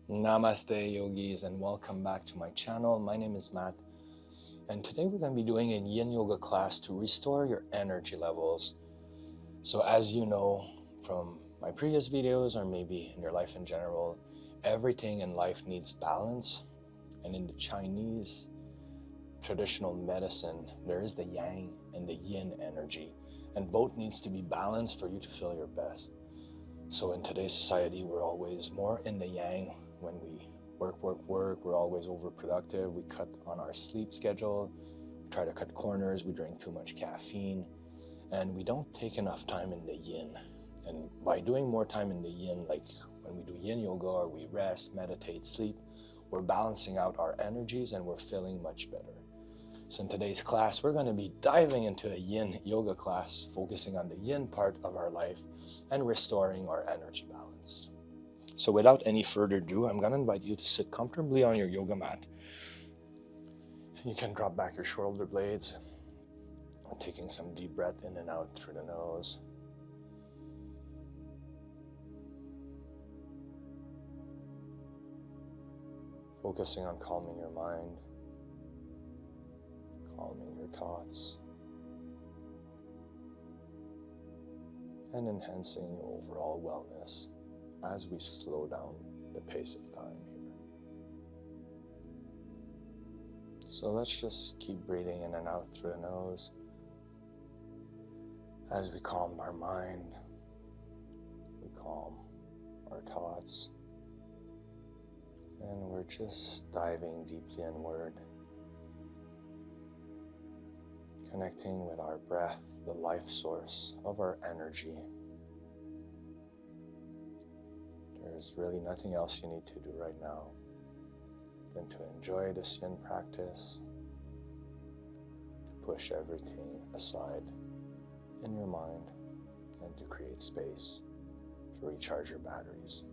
Namaste yogis, and welcome back to my channel. My name is Matt, and today we're going to be doing a Yin Yoga class to restore your energy levels. So as you know from my previous videos, or maybe in your life in general, everything in life needs balance. And in the Chinese traditional medicine, there is the Yang and the Yin energy, and both needs to be balanced for you to feel your best. So in today's society, we're always more in the Yang. When we work, we're always overproductive. We cut on our sleep schedule, try to cut corners, we drink too much caffeine, and we don't take enough time in the Yin. And by doing more time in the Yin, like when we do Yin Yoga or we rest, meditate, sleep, we're balancing out our energies and we're feeling much better. So in today's class, we're going to be diving into a Yin Yoga class, focusing on the Yin part of our life and restoring our energy balance. So without any further ado, I'm going to invite you to sit comfortably on your yoga mat. You can drop back your shoulder blades, taking some deep breath in and out through the nose. Focusing on calming your mind, calming your thoughts, and enhancing your overall wellness as we slow down the pace of time here. So let's just keep breathing in and out through the nose as we calm our mind, we calm our thoughts, and we're just diving deeply inward, connecting with our breath, the life source of our energy. There's really nothing else you need to do right now than to enjoy this Yin practice, to push everything aside in your mind, and to create space to recharge your batteries.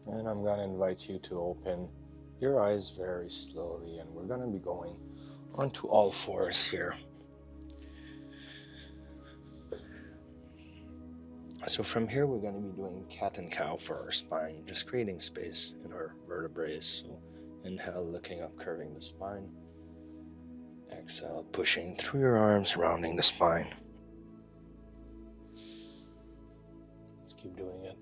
And I'm going to invite you to open your eyes very slowly, and we're going to be going onto all fours here. So from here, we're going to be doing cat and cow for our spine, just creating space in our vertebrae. So inhale, looking up, curving the spine. Exhale, pushing through your arms, rounding the spine. Let's keep doing it.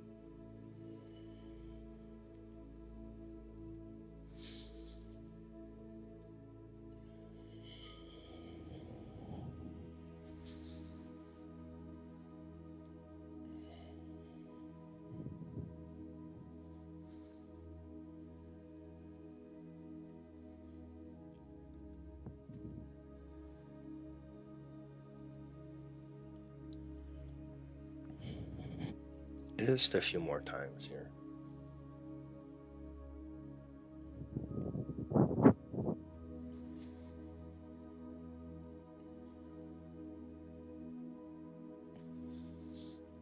Just a few more times here.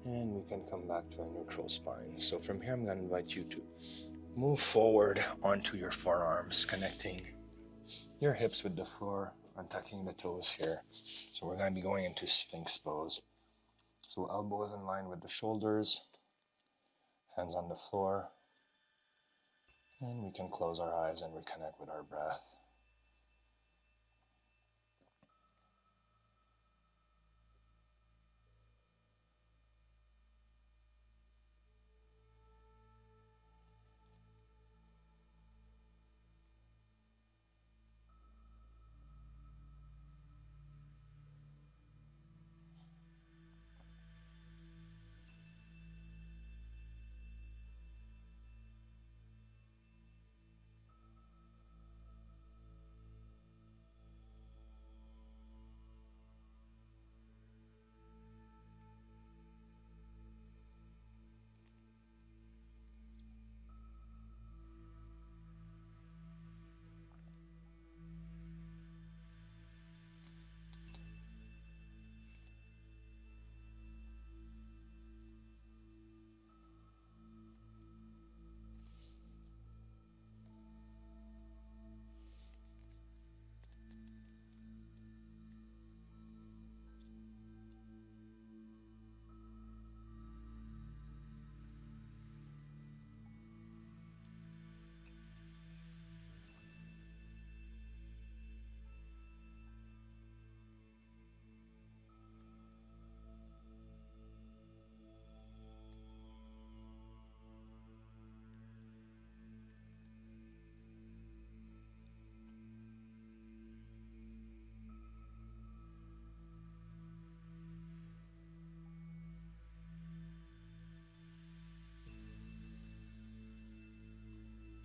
And we can come back to a neutral spine. So from here, I'm going to invite you to move forward onto your forearms, connecting your hips with the floor, untucking the toes here. So we're going to be going into Sphinx pose. So elbows in line with the shoulders, hands on the floor, and we can close our eyes and reconnect with our breath.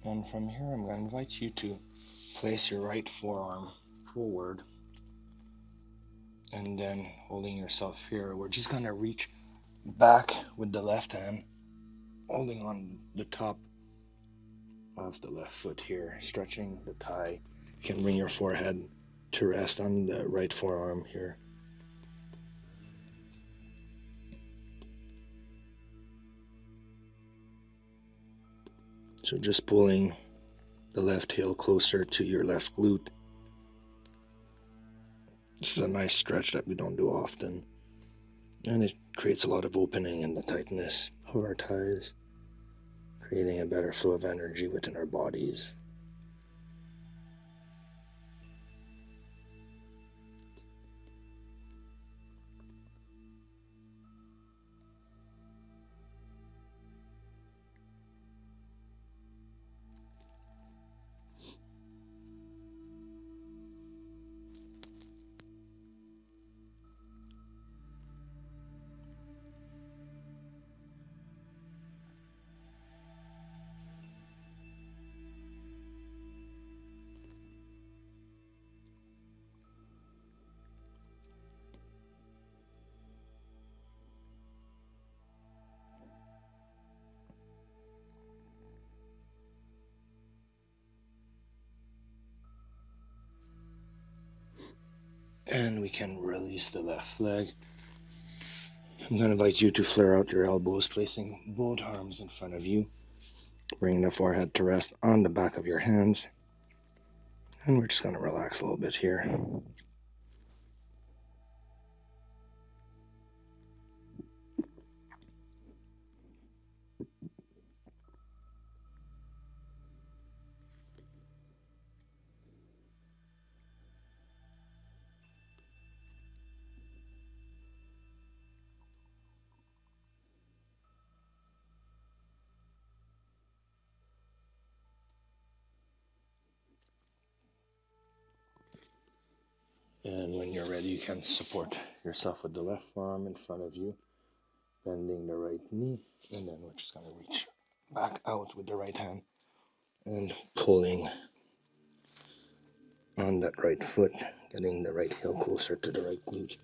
And from here, I'm going to invite you to place your right forearm forward, and then holding yourself here, we're just going to reach back with the left hand, holding on the top of the left foot here, stretching the thigh. You can bring your forehead to rest on the right forearm here. So just pulling the left heel closer to your left glute. This is a nice stretch that we don't do often, and it creates a lot of opening in the tightness of our thighs, creating a better flow of energy within our bodies. And we can release the left leg. I'm going to invite you to flare out your elbows, placing both arms in front of you, bringing the forehead to rest on the back of your hands. And we're just going to relax a little bit here. And when you're ready, you can support yourself with the left forearm in front of you, bending the right knee, and then we're just going to reach back out with the right hand and pulling on that right foot, getting the right heel closer to the right glute,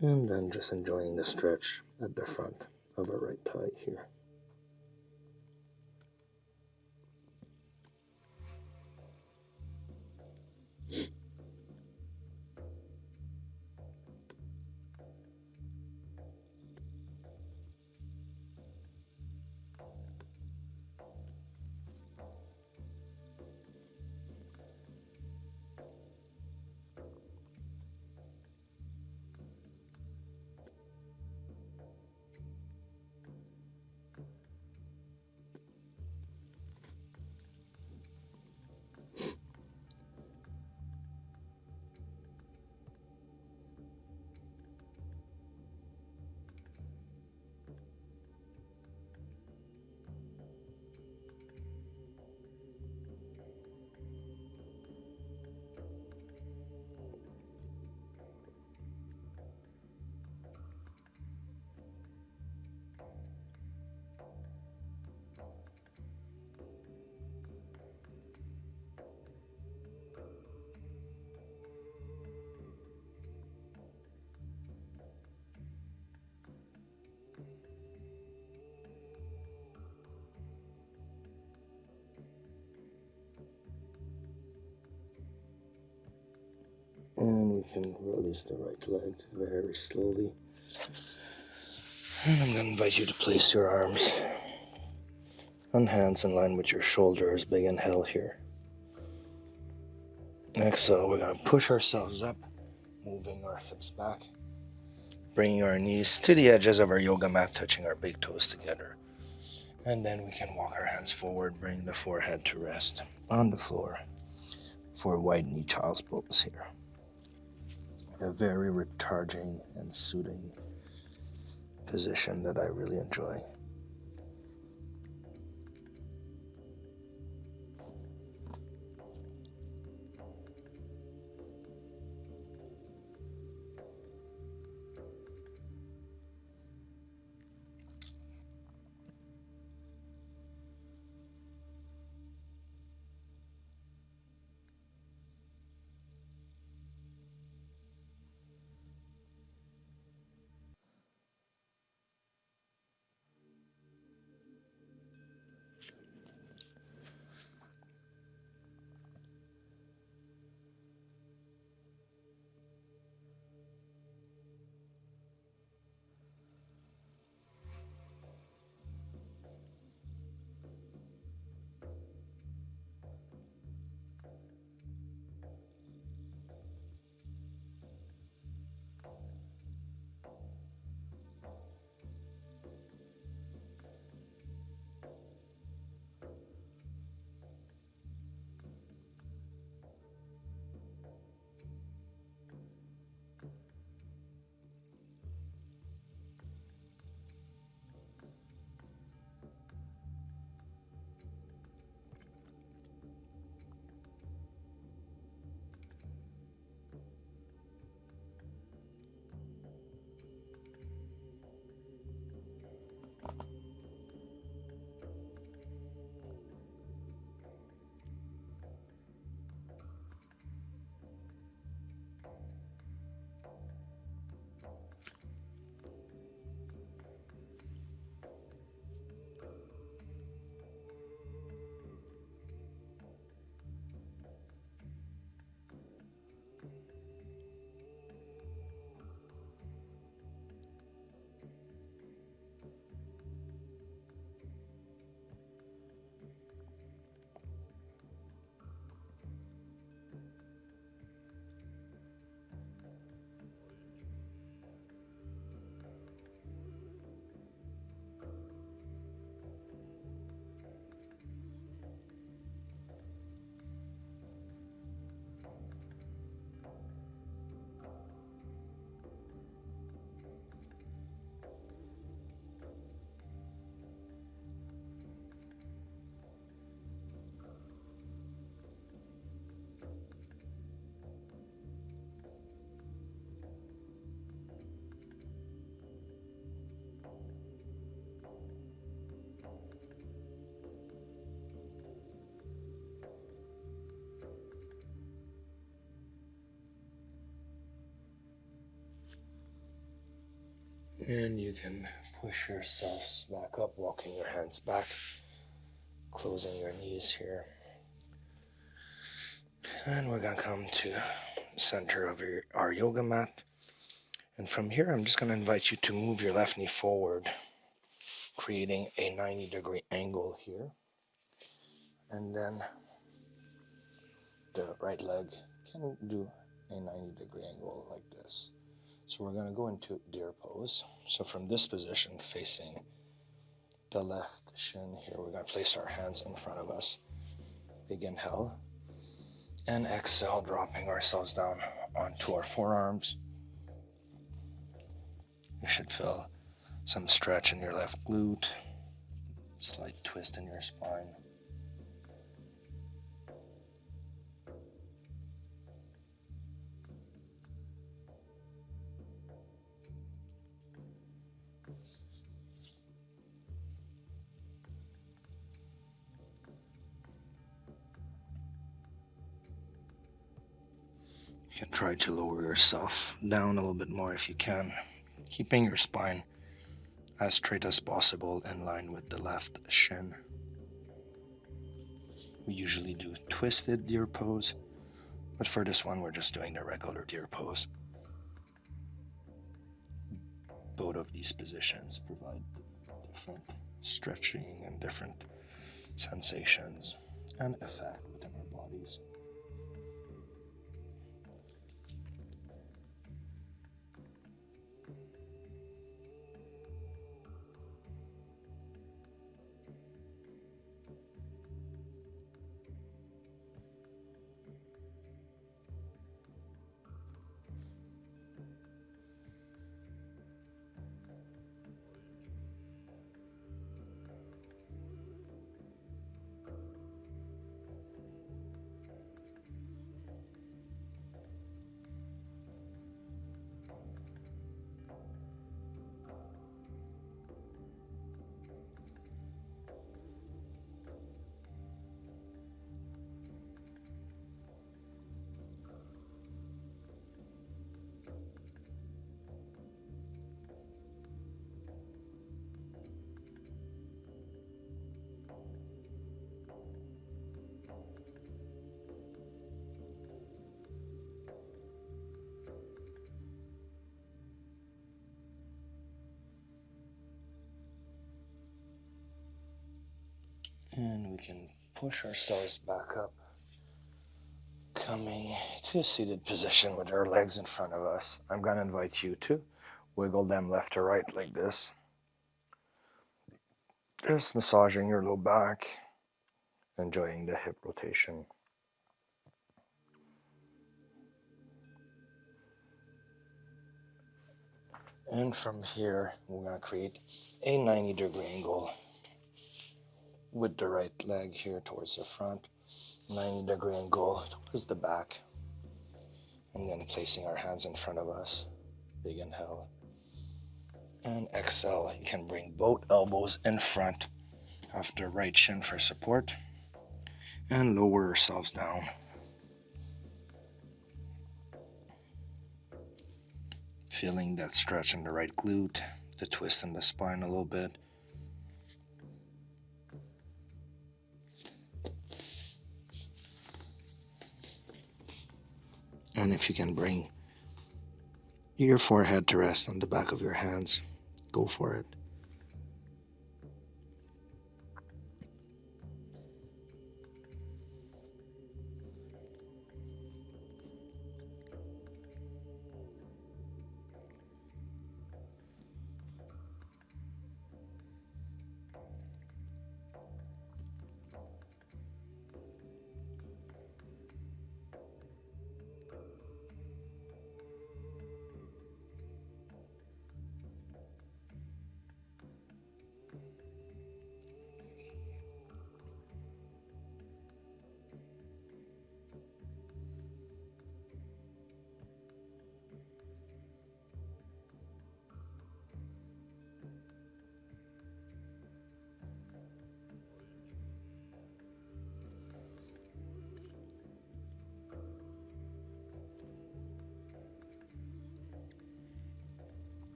and then just enjoying the stretch at the front of our right thigh here. we can release the right leg very slowly. And I'm going to invite you to place your arms and hands in line with your shoulders. Big inhale here. Exhale, we're going to push ourselves up, moving our hips back, bringing our knees to the edges of our yoga mat, touching our big toes together. And then we can walk our hands forward, bring the forehead to rest on the floor for a wide knee child's pose here. A very recharging and soothing position that I really enjoy. And you can push yourselves back up, walking your hands back, closing your knees here. And we're going to come to the center of our yoga mat. And from here, I'm just going to invite you to move your left knee forward, creating a 90-degree angle here. And then the right leg can do a 90-degree angle like this. So we're going to go into deer pose. So from this position, facing the left shin here, we're going to place our hands in front of us. Big inhale. And exhale, dropping ourselves down onto our forearms. You should feel some stretch in your left glute, slight twist in your spine. You can try to lower yourself down a little bit more if you can, keeping your spine as straight as possible in line with the left shin. We usually do twisted deer pose, But for this one, we're just doing the regular deer pose. Both of these positions provide different stretching and different sensations and effect within our bodies. And we can push ourselves back up, coming to a seated position with our legs in front of us. I'm going to invite you to wiggle them left to right like this. Just massaging your low back, enjoying the hip rotation. And from here, we're going to create a 90-degree angle with the right leg here towards the front, 90-degree angle towards the back, and then placing our hands in front of us. Big inhale. And exhale. You can bring both elbows in front of the right shin for support and lower ourselves down. Feeling that stretch in the right glute, the twist in the spine a little bit. And if you can bring your forehead to rest on the back of your hands, go for it.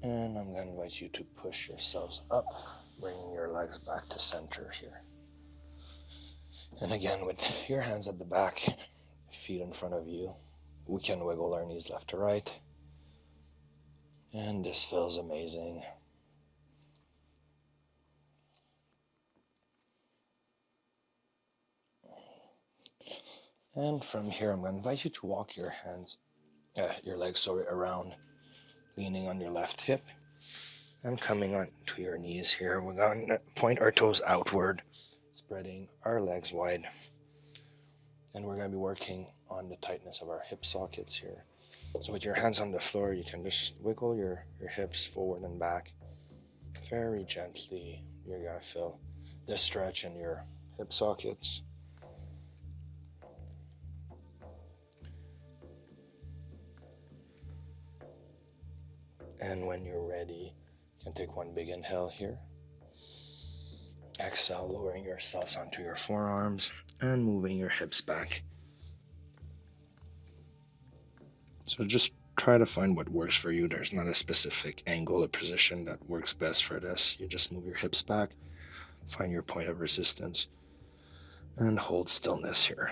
And I'm going to invite you to push yourselves up, bringing your legs back to center here. And again, with your hands at the back, feet in front of you, we can wiggle our knees left to right. And this feels amazing. And from here, I'm going to invite you to walk your legs around, leaning on your left hip and coming onto your knees here. We're going to point our toes outward, spreading our legs wide. And we're going to be working on the tightness of our hip sockets here. So with your hands on the floor, you can just wiggle your hips forward and back. Very gently, you're going to feel the stretch in your hip sockets. And when you're ready, you can take one big inhale here. Exhale, lowering yourselves onto your forearms and moving your hips back. So just try to find what works for you. There's not a specific angle or position that works best for this. You just move your hips back, find your point of resistance, and hold stillness here.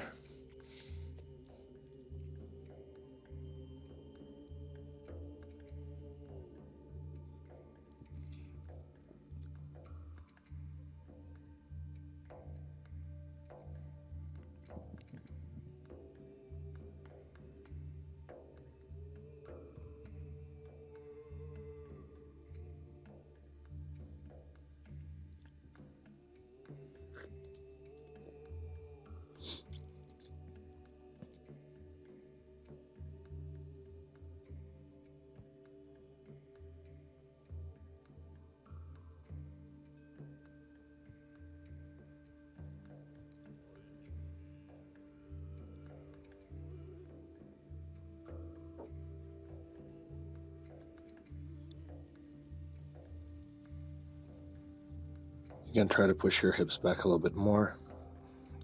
You can try to push your hips back a little bit more,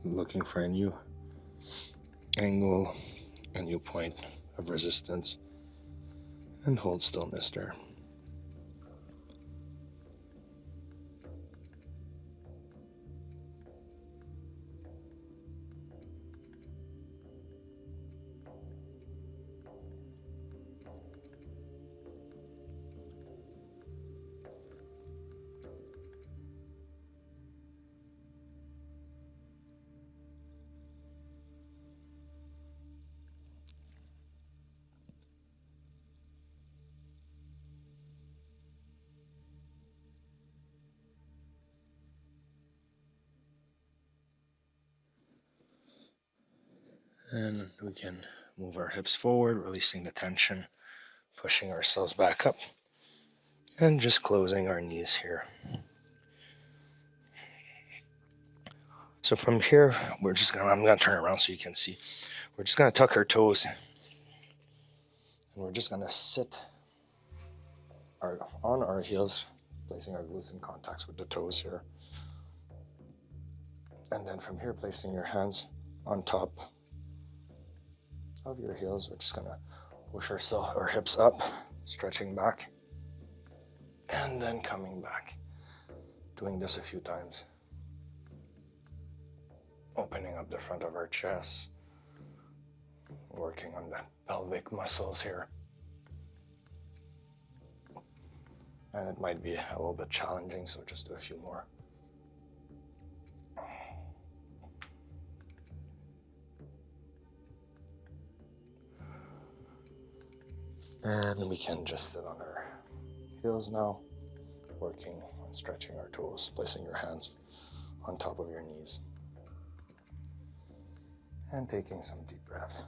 looking for a new angle, a new point of resistance, and hold stillness there. And we can move our hips forward, releasing the tension, pushing ourselves back up, and just closing our knees here. So from here, I'm gonna turn around so you can see. We're just gonna tuck our toes, and we're just gonna sit on our heels, placing our glutes in contact with the toes here. And then from here, placing your hands on top of your heels, we're just gonna push our hips up, stretching back, and then coming back. Doing this a few times. Opening up the front of our chest, working on the pelvic muscles here. And it might be a little bit challenging, so just do a few more. And we can just sit on our heels now, working on stretching our toes, placing your hands on top of your knees. And taking some deep breath.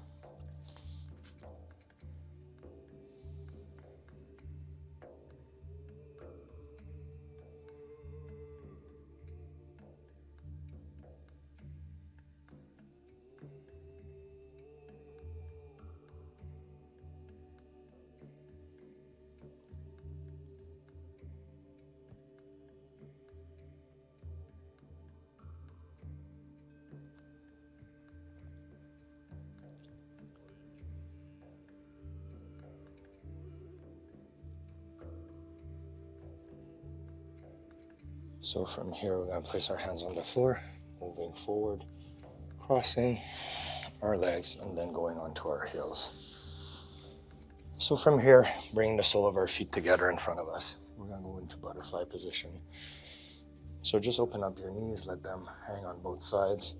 So from here, we're going to place our hands on the floor, moving forward, crossing our legs, and then going onto our heels. So from here, bring the sole of our feet together in front of us. We're going to go into butterfly position. So just open up your knees, let them hang on both sides.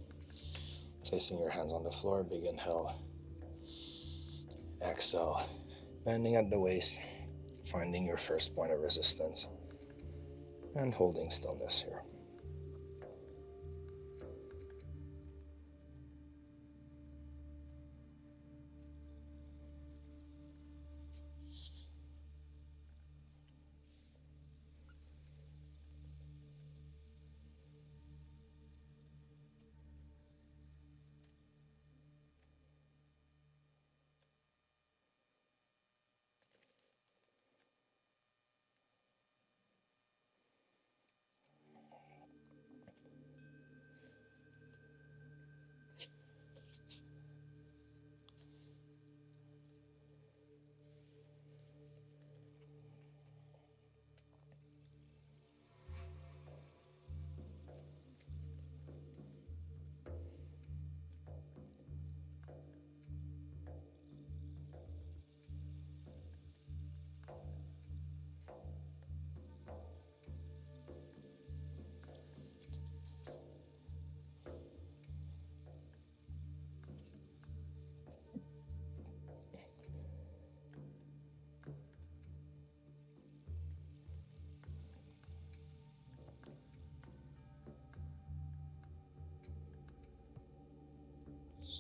Placing your hands on the floor, big inhale. Exhale, bending at the waist, finding your first point of resistance. And holding stillness here.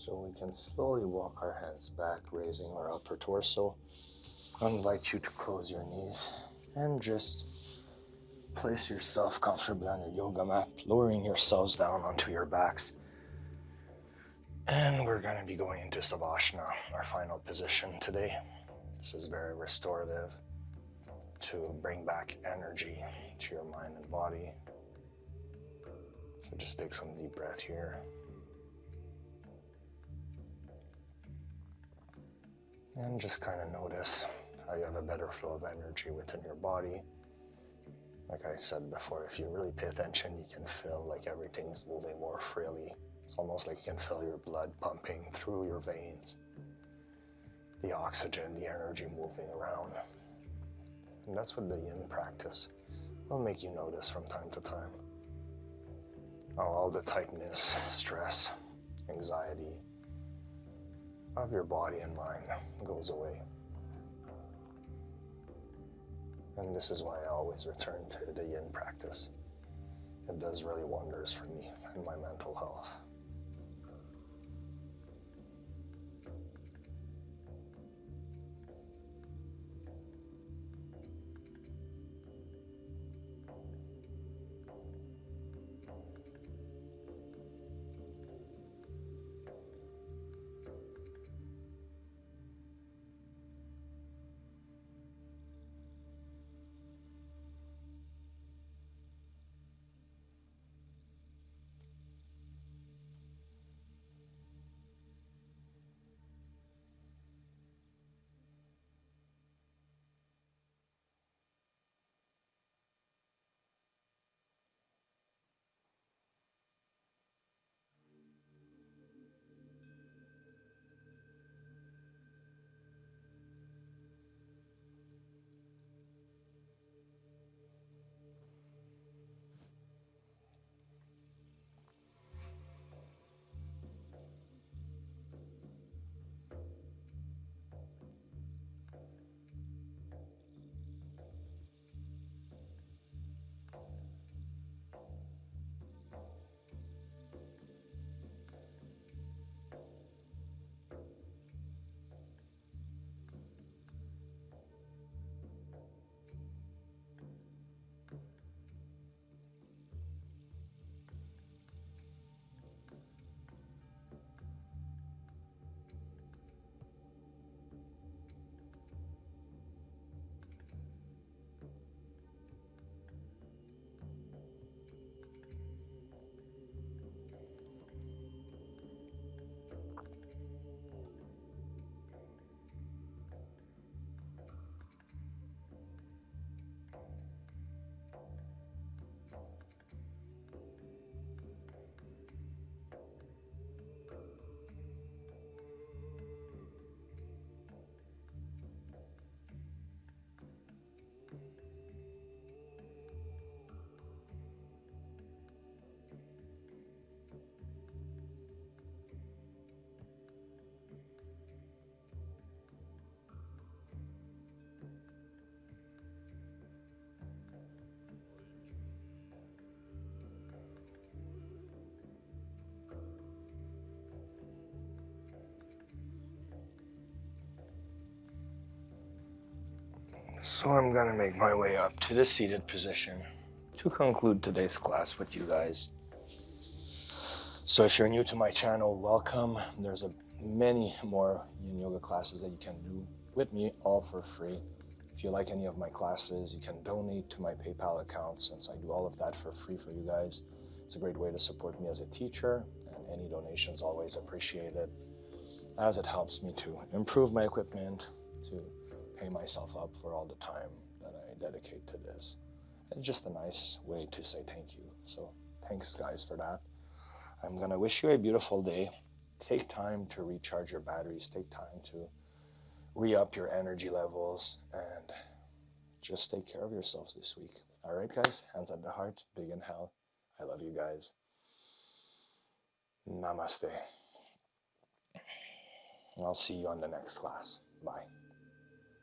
So we can slowly walk our hands back, raising our upper torso. I invite you to close your knees and just place yourself comfortably on your yoga mat, lowering yourselves down onto your backs. And we're going to be going into Savasana, our final position today. This is very restorative to bring back energy to your mind and body. So just take some deep breath here. And just kind of notice how you have a better flow of energy within your body. Like I said before, if you really pay attention, you can feel like everything's moving more freely. It's almost like you can feel your blood pumping through your veins, the oxygen, the energy moving around. And that's what the Yin practice will make you notice from time to time. How all the tightness, stress, anxiety of your body and mind goes away. And this is why I always return to the Yin practice. It does really wonders for me and my mental health. So I'm gonna make my way up to the seated position to conclude today's class with you guys. So if you're new to my channel, welcome. There's many more Yin Yoga classes that you can do with me, all for free. If you like any of my classes, you can donate to my PayPal account since I do all of that for free for you guys. It's a great way to support me as a teacher, and any donations always appreciated, as it helps me to improve my equipment, to pay myself up for all the time that I dedicate to this. It's just a nice way to say thank you. So thanks guys for that. I'm gonna wish you a beautiful day. Take time to recharge your batteries, take time to re-up your energy levels, and just take care of yourselves this week. All right guys, hands at the heart, big inhale. I love you guys. Namaste. And I'll see you on the next class. Bye.